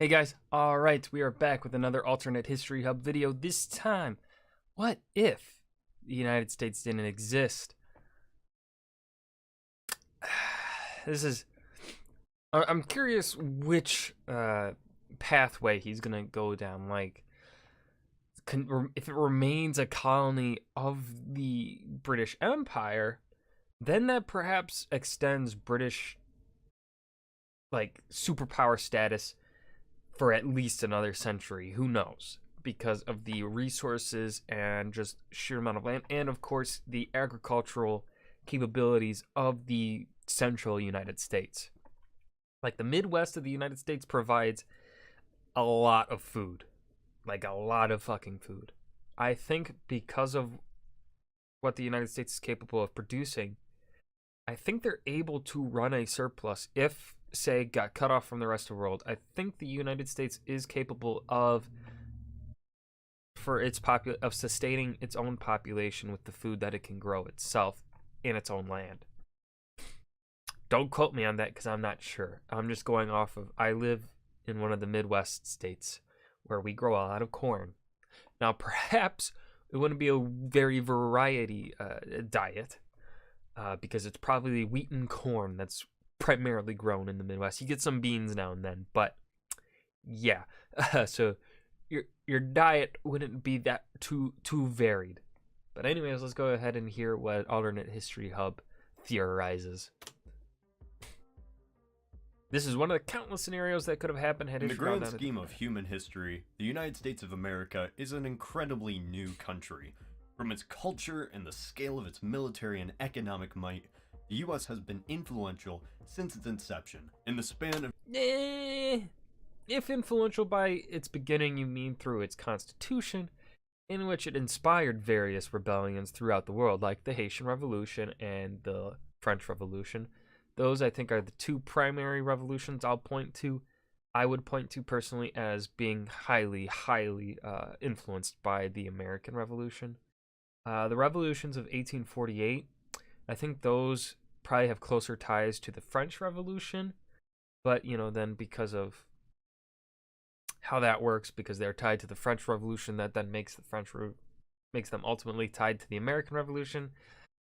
Hey guys, alright, we are back with another alternate History Hub video. This time, what if the United States didn't exist? I'm curious which pathway he's gonna go down. Like, if it remains a colony of the British Empire, then that perhaps extends British, like, superpower status for at least another century. Who knows? Because of the resources and just sheer amount of land, and of course the agricultural capabilities of the central United States. Like, the Midwest of the United States provides a lot of food, like a lot of fucking food. I think because of what the United States is capable of producing, I think they're able to run a surplus if, say, got cut off from the rest of the world. I think the United States is capable of sustaining its own population with the food that it can grow itself in its own land. Don't quote me on that because I'm not sure. I'm just going off of, I live in one of the Midwest states where we grow a lot of corn. Now, perhaps it wouldn't be a very variety diet because it's probably wheat and corn that's primarily grown in the Midwest. You get some beans now and then, but yeah. So your diet wouldn't be that too varied. But anyways, let's go ahead and hear what Alternate History Hub theorizes. This is one of the countless scenarios that could have happened had in the grand scheme of human history, the United States of America is an incredibly new country. From its culture and the scale of its military and economic might, the U.S. has been influential since its inception. In the span of if influential by its beginning you mean through its constitution, in which it inspired various rebellions throughout the world, like the Haitian Revolution and the French Revolution. Those, I think, are the two primary revolutions I would point to personally as being highly influenced by the American Revolution. The revolutions of 1848, I think those probably have closer ties to the French Revolution, but, then because of how that works, because they're tied to the French Revolution, that then makes them ultimately tied to the American Revolution.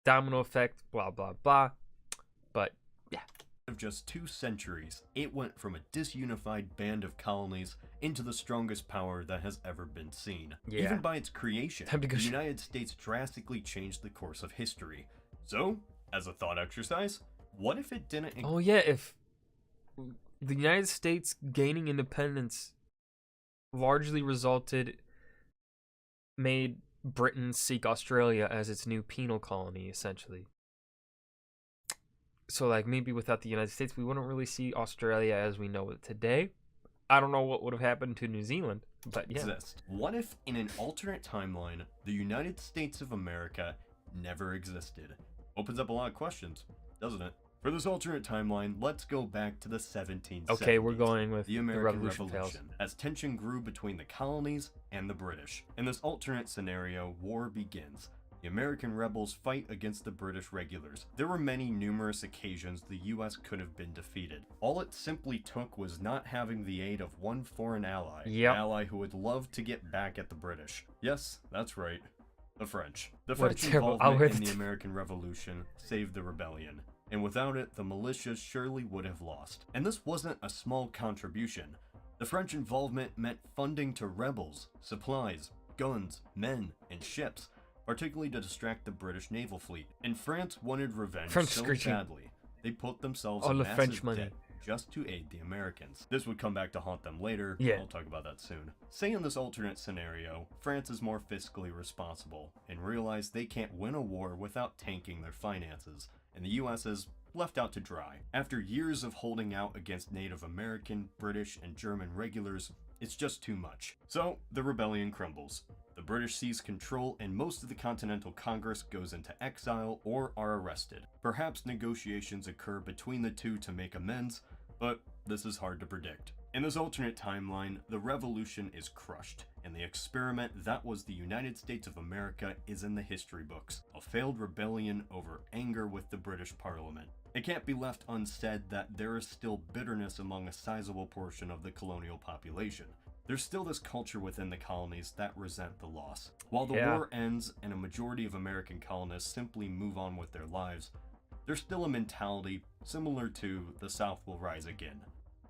Domino effect, blah, blah, blah. But, yeah. Of just 2 centuries, it went from a disunified band of colonies into the strongest power that has ever been seen. Yeah. Even by its creation, the United States drastically changed the course of history. So, as a thought exercise, what if it didn't... Oh yeah, if the United States gaining independence largely made Britain seek Australia as its new penal colony, essentially. So, like, maybe without the United States, we wouldn't really see Australia as we know it today. I don't know what would have happened to New Zealand, but yeah. Exist. What if, in an alternate timeline, the United States of America never existed? Opens up a lot of questions, doesn't it? For this alternate timeline, let's go back to the 1770s. Okay, we're going with the American Revolution as tension grew between the colonies and the British. In this alternate scenario, war begins. The American rebels fight against the British regulars. There were numerous occasions the US could have been defeated. All it simply took was not having the aid of one foreign ally, an ally who would love to get back at the British. Yes, that's right, the French. The French involvement in the American Revolution saved the rebellion, and without it, the militias surely would have lost. And this wasn't a small contribution. The French involvement meant funding to rebels, supplies, guns, men, and ships, particularly to distract the British naval fleet. And France wanted revenge so badly, they put themselves in massive debt just to aid the Americans. This would come back to haunt them later, I'll talk about that soon. Say in this alternate scenario, France is more fiscally responsible, and realize they can't win a war without tanking their finances, and the US is left out to dry. After years of holding out against Native American, British, and German regulars, it's just too much. So, the rebellion crumbles. The British seize control and most of the Continental Congress goes into exile or are arrested. Perhaps negotiations occur between the two to make amends, but this is hard to predict. In this alternate timeline, the revolution is crushed, and the experiment that was the United States of America is in the history books, a failed rebellion over anger with the British Parliament. It can't be left unsaid that there is still bitterness among a sizable portion of the colonial population. There's still this culture within the colonies that resent the loss. While the war ends and a majority of American colonists simply move on with their lives, there's still a mentality similar to the South will rise again.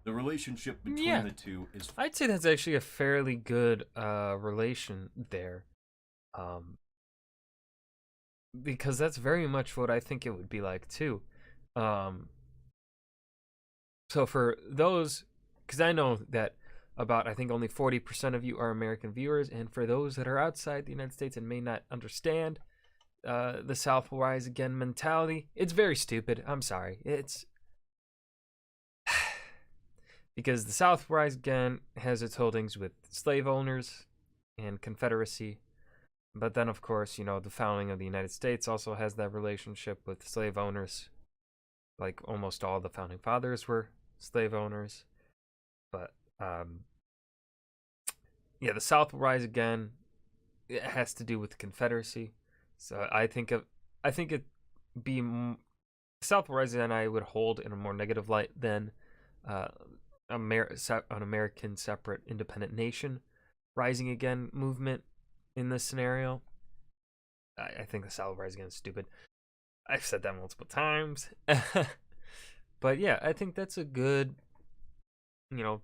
The relationship between the two is... I'd say that's actually a fairly good relation there. Because that's very much what I think it would be like too. So for those, because I know that about, I think only 40% of you are American viewers, and for those that are outside the United States and may not understand the South will rise again mentality, it's very stupid. I'm sorry. It's because the South will rise again has its holdings with slave owners and Confederacy. But then, of course, you know, the founding of the United States also has that relationship with slave owners. Like almost all the founding fathers were slave owners. But yeah, the South will rise again. It has to do with the Confederacy. So I think it be South will rise again. I would hold in a more negative light than an American separate independent nation rising again movement in this scenario. I think the South will rise again is stupid. I've said that multiple times. But yeah, I think that's a good, you know,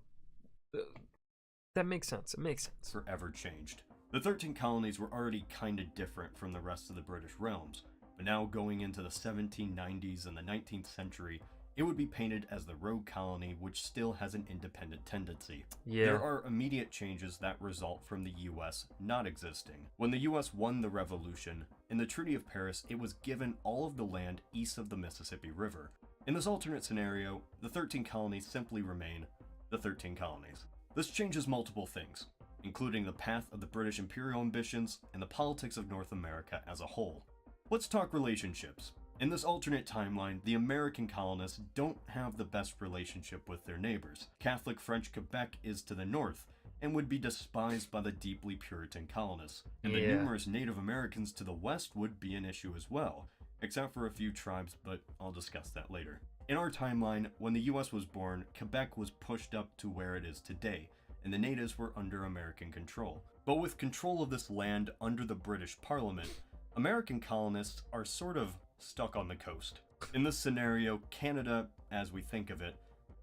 that makes sense. It makes sense. Forever changed. The 13 colonies were already kinda different from the rest of the British realms, but now going into the 1790s and the 19th century, it would be painted as the rogue colony, which still has an independent tendency. Yeah. There are immediate changes that result from the US not existing. When the US won the revolution, in the Treaty of Paris, it was given all of the land east of the Mississippi River. In this alternate scenario, the 13 colonies simply remain the 13 colonies. This changes multiple things, including the path of the British imperial ambitions and the politics of North America as a whole. Let's talk relationships. In this alternate timeline, the American colonists don't have the best relationship with their neighbors. Catholic French Quebec is to the north, and would be despised by the deeply Puritan colonists. And the numerous Native Americans to the west would be an issue as well, except for a few tribes, but I'll discuss that later. In our timeline, when the US was born, Quebec was pushed up to where it is today, and the natives were under American control. But with control of this land under the British Parliament, American colonists are sort of stuck on the coast. In this scenario, Canada, as we think of it,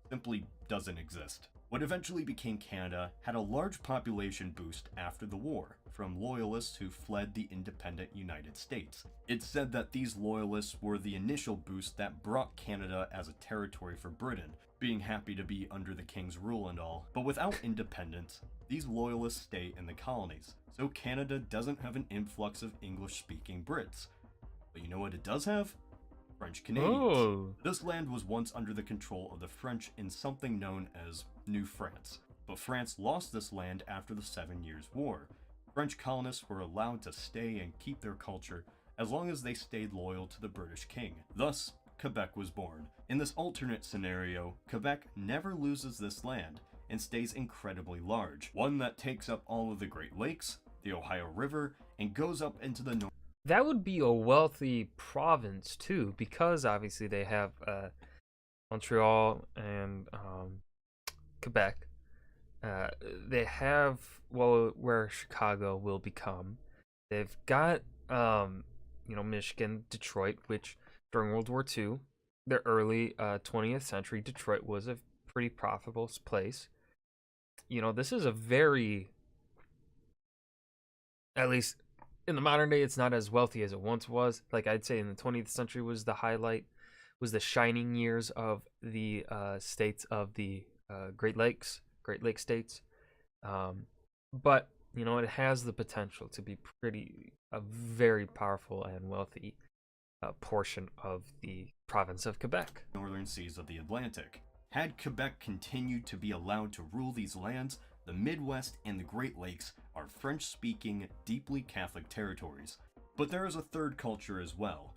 simply doesn't exist. What eventually became Canada had a large population boost after the war, from loyalists who fled the independent United States. It's said that these loyalists were the initial boost that brought Canada as a territory for Britain, being happy to be under the king's rule and all. But without independence, these loyalists stay in the colonies, so Canada doesn't have an influx of English-speaking Brits. But you know what it does have? French Canadians. Oh. This land was once under the control of the French in something known as New France, but France lost this land after the 7 Years' War. French colonists were allowed to stay and keep their culture as long as they stayed loyal to the British king. Thus, Quebec was born. In this alternate scenario, Quebec never loses this land and stays incredibly large, one that takes up all of the Great Lakes, the Ohio River, and goes up into the north. That would be a wealthy province too, because obviously they have Montreal and Quebec. They have, well, where Chicago will become. They've got Michigan, Detroit, which during World War II, the early 20th century, Detroit was a pretty profitable place. You know, this is a very, at least in the modern day, it's not as wealthy as it once was. Like I'd say in the 20th century was the highlight, was the shining years of the states of the Great Lake states. But, you know, it has the potential to be a very powerful and wealthy portion of the province of Quebec. Northern seas of the Atlantic. Had Quebec continued to be allowed to rule these lands, the Midwest and the Great Lakes are French-speaking, deeply Catholic territories. But there is a third culture as well.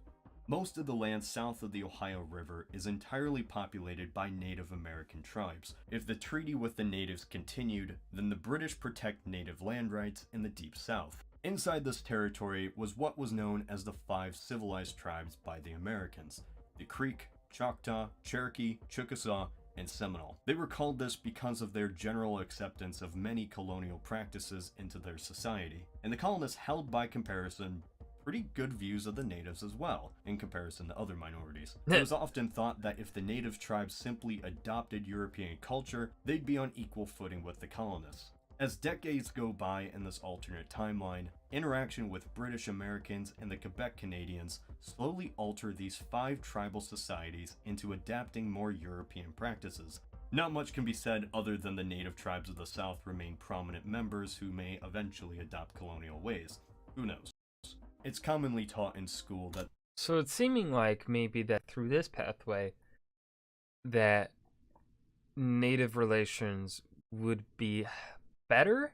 Most of the land south of the Ohio River is entirely populated by Native American tribes. If the treaty with the natives continued, then the British protect native land rights in the Deep South. Inside this territory was what was known as the 5 civilized tribes by the Americans: the Creek, Choctaw, Cherokee, Chickasaw, and Seminole. They were called this because of their general acceptance of many colonial practices into their society, and the colonists held by comparison pretty good views of the natives as well, in comparison to other minorities. It was often thought that if the native tribes simply adopted European culture, they'd be on equal footing with the colonists. As decades go by in this alternate timeline, interaction with British Americans and the Quebec Canadians slowly alter these 5 tribal societies into adapting more European practices. Not much can be said other than the native tribes of the South remain prominent members who may eventually adopt colonial ways. Who knows? It's commonly taught in school that So it's seeming like maybe that through this pathway, that native relations would be better,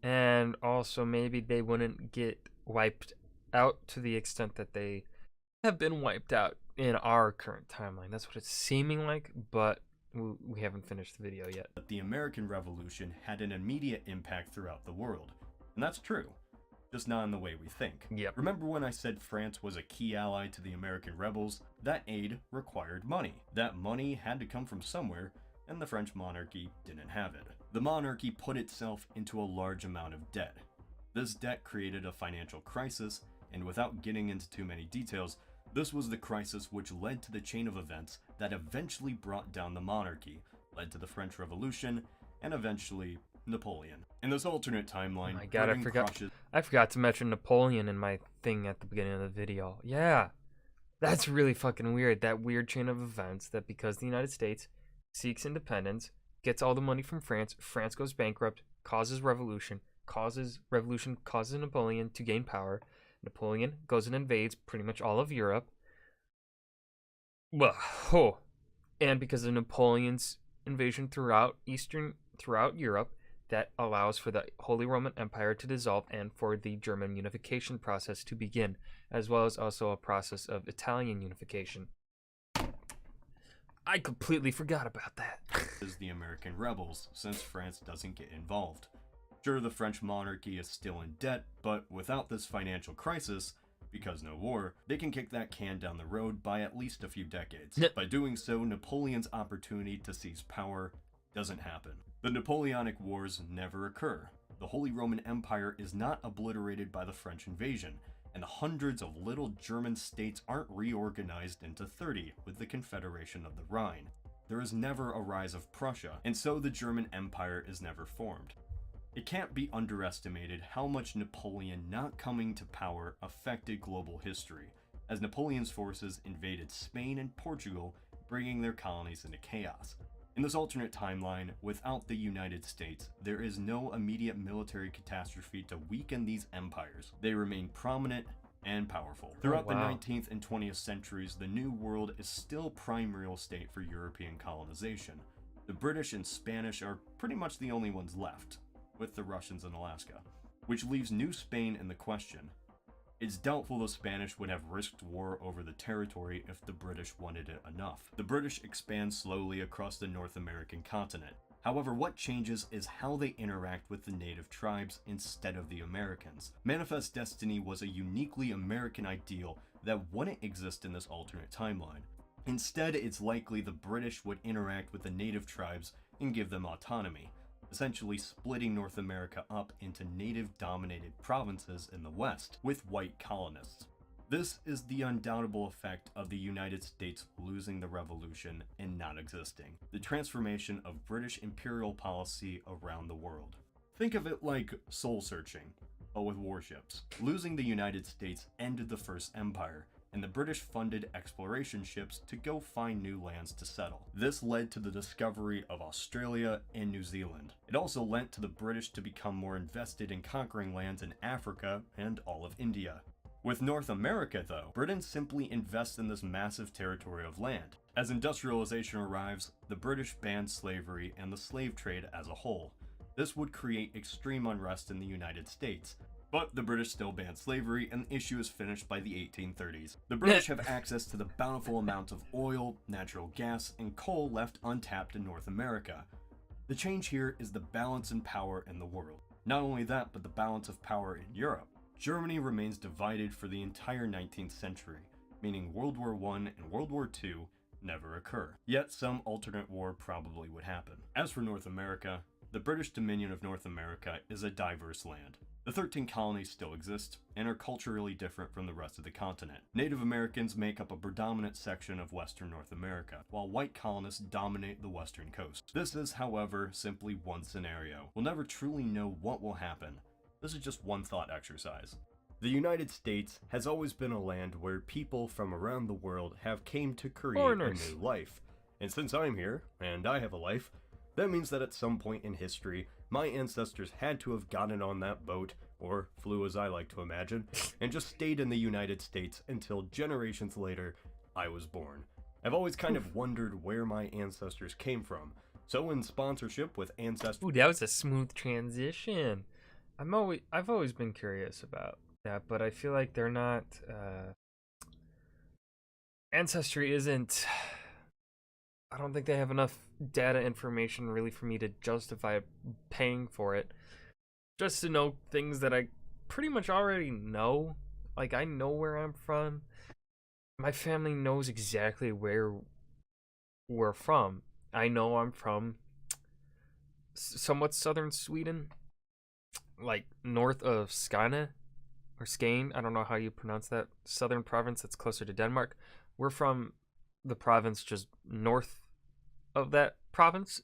and also maybe they wouldn't get wiped out to the extent that they have been wiped out in our current timeline. That's what it's seeming like, but we haven't finished the video yet. the American Revolution had an immediate impact throughout the world. And that's true, just not in the way we think. Yep. Remember when I said France was a key ally to the American rebels? That aid required money. That money had to come from somewhere, and the French monarchy didn't have it. The monarchy put itself into a large amount of debt. This debt created a financial crisis, and without getting into too many details, this was the crisis which led to the chain of events that eventually brought down the monarchy, led to the French Revolution, and eventually Napoleon. In this alternate timeline, Oh my God, Britain crushes I forgot to mention Napoleon in my thing at the beginning of the video. Yeah, that's really fucking weird. That weird chain of events that because the United States seeks independence, gets all the money from France, France goes bankrupt, causes causes Napoleon to gain power. Napoleon goes and invades pretty much all of Europe. Well, and because of Napoleon's invasion throughout Europe, that allows for the Holy Roman Empire to dissolve and for the German unification process to begin, as well as also a process of Italian unification. I completely forgot about that. is the American rebels, since France doesn't get involved. Sure, the French monarchy is still in debt, but without this financial crisis, because no war, they can kick that can down the road by at least a few decades. By doing so, Napoleon's opportunity to seize power doesn't happen. The Napoleonic Wars never occur. The Holy Roman Empire is not obliterated by the French invasion, and the hundreds of little German states aren't reorganized into 30 with the Confederation of the Rhine. There is never a rise of Prussia, and so the German Empire is never formed. It can't be underestimated how much Napoleon not coming to power affected global history, as Napoleon's forces invaded Spain and Portugal, bringing their colonies into chaos. In this alternate timeline, without the United States, there is no immediate military catastrophe to weaken these empires. They remain prominent and powerful. Throughout the 19th and 20th centuries, the New World is still prime real estate for European colonization. The British and Spanish are pretty much the only ones left, with the Russians in Alaska, which leaves New Spain in the question. It's doubtful the Spanish would have risked war over the territory if the British wanted it enough. The British expand slowly across the North American continent. However, what changes is how they interact with the native tribes instead of the Americans. Manifest Destiny was a uniquely American ideal that wouldn't exist in this alternate timeline. Instead, it's likely the British would interact with the native tribes and give them autonomy, essentially splitting North America up into native-dominated provinces in the West, with white colonists. This is the undoubtable effect of the United States losing the Revolution and not existing, the transformation of British imperial policy around the world. Think of it like soul-searching, but with warships. Losing the United States ended the First Empire, and the British funded exploration ships to go find new lands to settle. This led to the discovery of Australia and New Zealand. It also lent to the British to become more invested in conquering lands in Africa and all of India. With North America, though, Britain simply invests in this massive territory of land. As industrialization arrives, the British banned slavery and the slave trade as a whole. This would create extreme unrest in the United States, But the British still banned slavery, and the issue is finished by the 1830s. The British have access to the bountiful amount of oil, natural gas, and coal left untapped in North America. The change here is the balance in power in the world. Not only that, but the balance of power in Europe. Germany remains divided for the entire 19th century, meaning World War I and World War II never occur. Yet some alternate war probably would happen. As for North America, the British Dominion of North America is a diverse land. The 13 colonies still exist, and are culturally different from the rest of the continent. Native Americans make up a predominant section of Western North America, while white colonists dominate the western coast. This is, however, simply one scenario. We'll never truly know what will happen. This is just one thought exercise. The United States has always been a land where people from around the world have came to create Foreigners. a new life. And since I'm here, and I have a life, that means that at some point in history, my ancestors had to have gotten on that boat, or flew as I like to imagine, and just stayed in the United States until generations later, I was born. I've always kind of wondered where my ancestors came from. So in sponsorship with Ancestry... Ooh, that was a smooth transition. I've always been curious about that, but I feel like they're not. Ancestry isn't. I don't think they have enough data information really for me to justify paying for it. Just to know things that I pretty much already know. Like, I know where I'm from. My family knows exactly where we're from. I know I'm from somewhat southern Sweden, like north of Skåne or Skane. I don't know how you pronounce that southern province that's closer to Denmark. We're from the province just north of that province.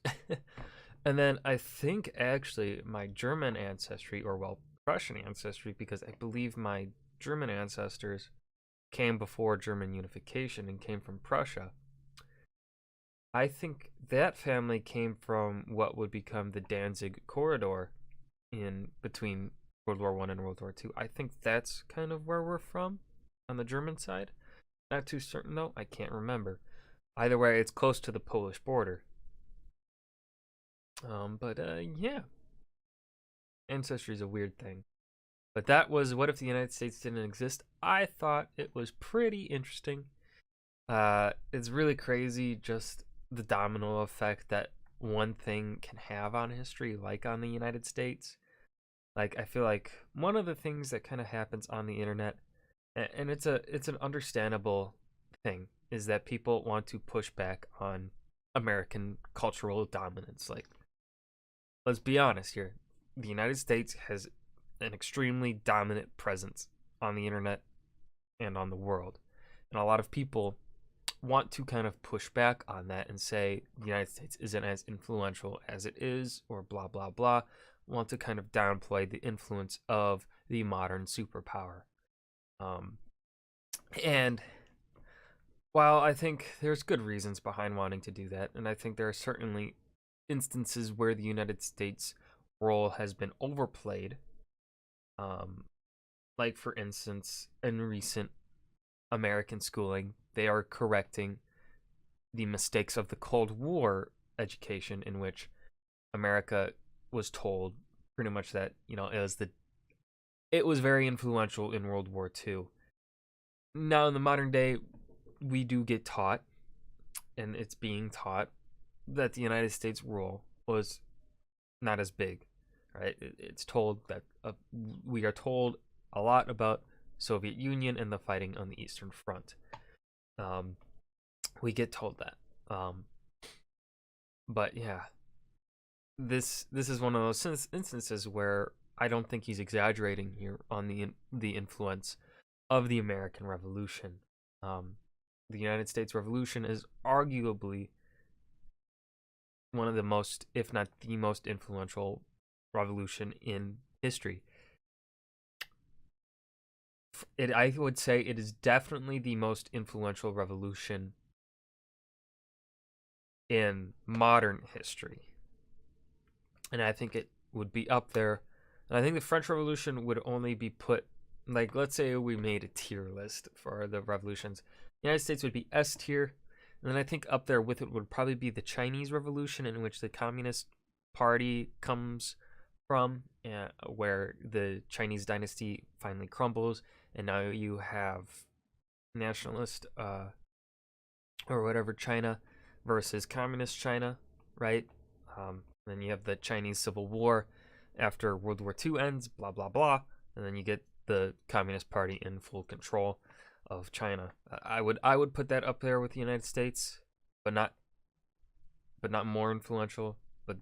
And then I think actually my German ancestry, or well, Prussian ancestry, because I believe my German ancestors came before German unification and came from Prussia. I think that family came from what would become the Danzig corridor in between World War I and World War II. I think that's kind of where we're from on the German side. Not too certain though, I can't remember. Either way, it's close to the Polish border. Yeah. Ancestry is a weird thing. But that was What If the United States Didn't Exist? I thought it was pretty interesting. It's really crazy just the domino effect that one thing can have on history, like on the United States. Like, I feel like one of the things that kind of happens on the internet, and it's an understandable thing, is that people want to push back on American cultural dominance. Like, let's be honest here. The United States has an extremely dominant presence on the internet and on the world. And a lot of people want to kind of push back on that and say the United States isn't as influential as it is, or blah, blah, blah. Want to kind of downplay the influence of the modern superpower. And while I think there's good reasons behind wanting to do that, and I think there are certainly instances where the United States role has been overplayed, like for instance in recent American schooling, they are correcting the mistakes of the Cold War education, in which America was told pretty much that, you know, it was very influential in World War II. Now in the modern day, we do get taught, and it's being taught, that the United States role was not as big, right? It's told that we are told a lot about Soviet Union and the fighting on the Eastern Front. We get told that. But yeah, this is one of those instances where I don't think he's exaggerating here on the influence of the American Revolution. The United States Revolution is arguably one of the most, if not the most influential revolution in history. I would say it is definitely the most influential revolution in modern history. And I think it would be up there. And I think the French Revolution would only be put, like, let's say we made a tier list for the revolutions. The United States would be S tier. And then I think up there with it would probably be the Chinese Revolution, in which the Communist Party comes from, where the Chinese dynasty finally crumbles, and now you have nationalist or whatever China versus communist China, right? Then you have the Chinese Civil War after World War II ends, blah blah blah, and then you get the Communist Party in full control of China. I would put that up there with the United States, but not more influential. But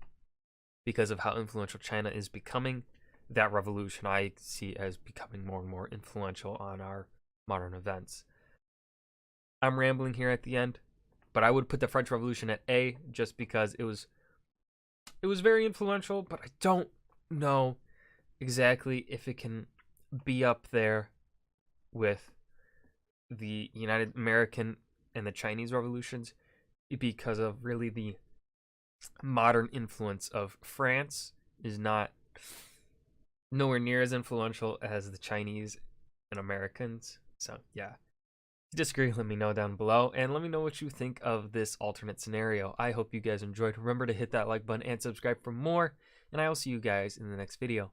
because of how influential China is becoming, that revolution I see as becoming more and more influential on our modern events. I'm rambling here at the end, but I would put the French Revolution at A just because it was very influential, but I don't know exactly if it can be up there with the United American and the Chinese revolutions, because of really the modern influence of France is not nowhere near as influential as the Chinese and Americans. So yeah, if you disagree, let me know down below, and let me know what you think of this alternate scenario. I hope you guys enjoyed. Remember to hit that like button and subscribe for more, and I will see you guys in the next video.